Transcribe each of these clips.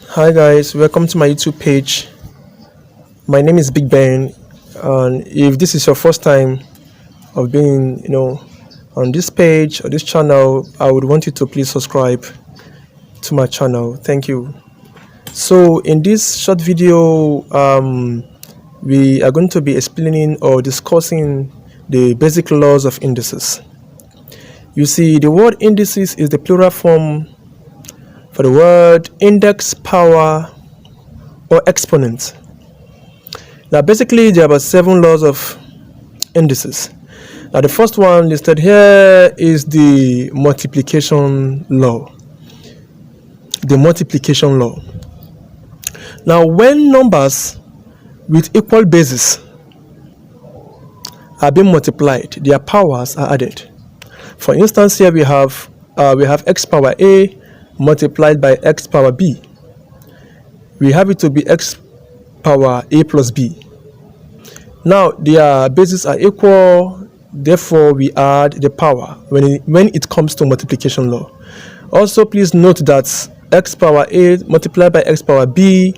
Hi guys, welcome to my YouTube page. My name is Big Ben, and if this is your first time of being, on this page or this channel, I would want you to please subscribe to my channel. Thank you. So in this short video, we are going to be explaining or discussing the basic laws of indices. You see, the word indices is the plural form for the word index, power, or exponent. Now basically there are about 7 laws of indices. Now the first one listed here is the multiplication law. The multiplication law. Now when numbers with equal bases are being multiplied, their powers are added. For instance, here we have x power a multiplied by x power b. We have it to be x power a plus b. Now their bases are equal, therefore we add the power when it comes to multiplication law. Also please note that x power a multiplied by x power b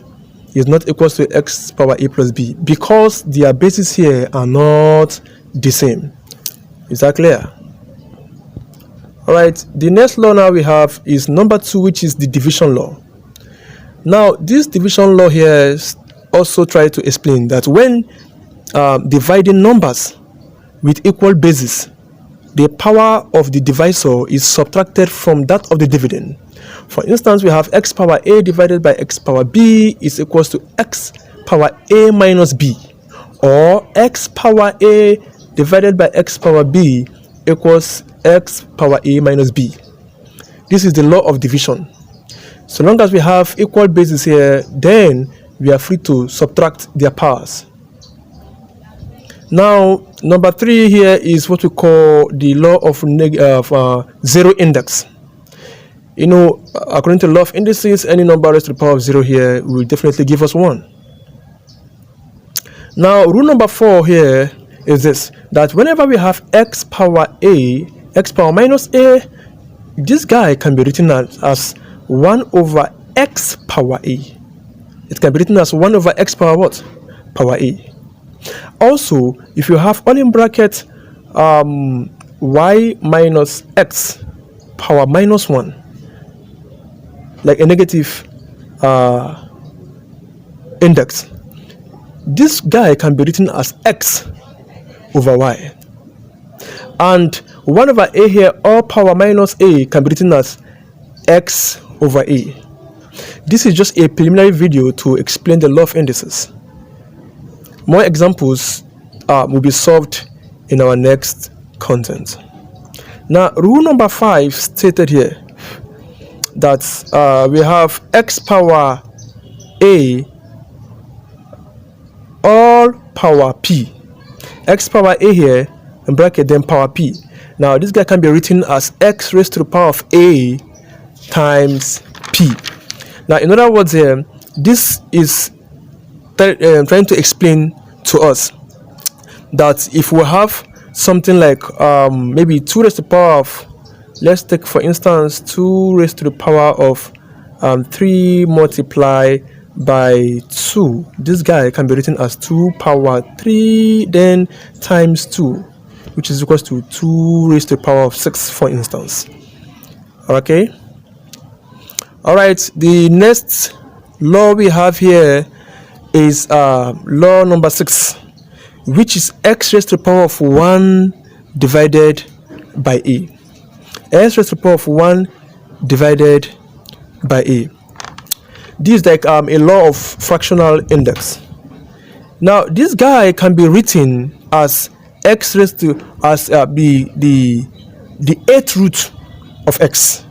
is not equal to x power a plus b because their bases here are not the same. Is that clear? Alright, the next law now we have is number 2, which is the division law. Now this division law here also try to explain that when dividing numbers with equal bases, the power of the divisor is subtracted from that of the dividend. For instance, we have x power a divided by x power b is equals to x power a minus b, or x power a divided by x power b equals x power a minus b. This is the law of division. So long as we have equal bases here, then we are free to subtract their powers. Now number 3 here is what we call the law of zero index. According to the law of indices, any number raised to the power of 0 here will definitely give us 1. Now rule number 4 here is this, that whenever we have x power a, x power minus a, this guy can be written as 1 over x power a. It can be written as 1 over x power what? Power a. Also, if you have all in bracket y minus x power minus 1, like a negative index, this guy can be written as x over y. And 1 over a here, all power minus a, can be written as x over a. This is just a preliminary video to explain the law of indices. More examples will be solved in our next content. Now rule number 5 stated here that we have x power a all power p, x power a here in bracket then power p. Now this guy can be written as x raised to the power of a times p. Now in other words here, this is trying to explain to us that if we have something like maybe 2 raised to the power of, let's take for instance 2 raised to the power of 3 multiplied by 2, this guy can be written as 2 power 3 then times 2, which is equals to 2 raised to the power of 6, for instance. Okay. Alright, the next law we have here is law number 6, which is x raised to the power of 1 divided by a. X raised to the power of 1 divided by a. This is like a law of fractional index. Now this guy can be written as x raised to the 8th root of x.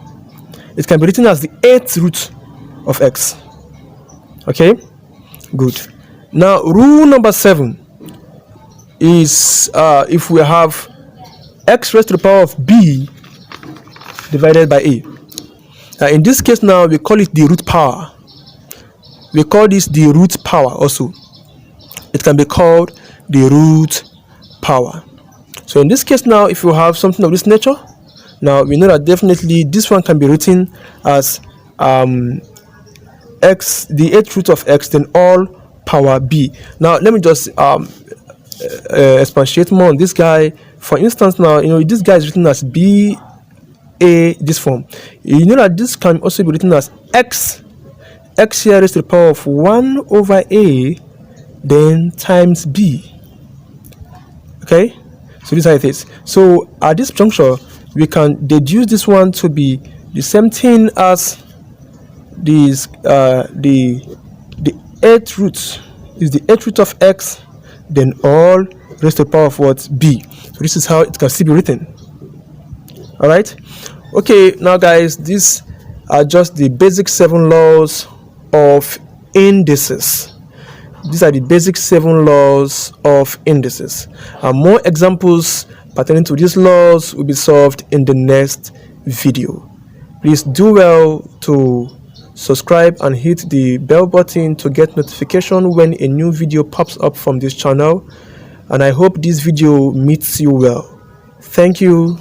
It can be written as the 8th root of x. Okay, good. Now rule number 7 is if we have x raised to the power of b divided by a. Now in this case now we call it the root power. We call this the root power also. It can be called the root power. So in this case now, if you have something of this nature, now we know that definitely this one can be written as x, the 8th root of x, then all power b. Now let me just expatiate more on this guy. For instance, now this guy is written as b a, this form. You know that this can also be written as x here raised to the power of 1 over a then times b. Okay, so this is how it is. So at this juncture we can deduce this one to be the same thing as this the 8th root is the 8th root of x then all raised to the power of what, b. So this is how it can still be written. All right, okay, now guys, these are just the basic 7 laws of indices. These are the basic 7 laws of indices, and more examples pertaining to these laws will be solved in the next video. Please do well to subscribe and hit the bell button to get notification when a new video pops up from this channel, and I hope this video meets you well. Thank you.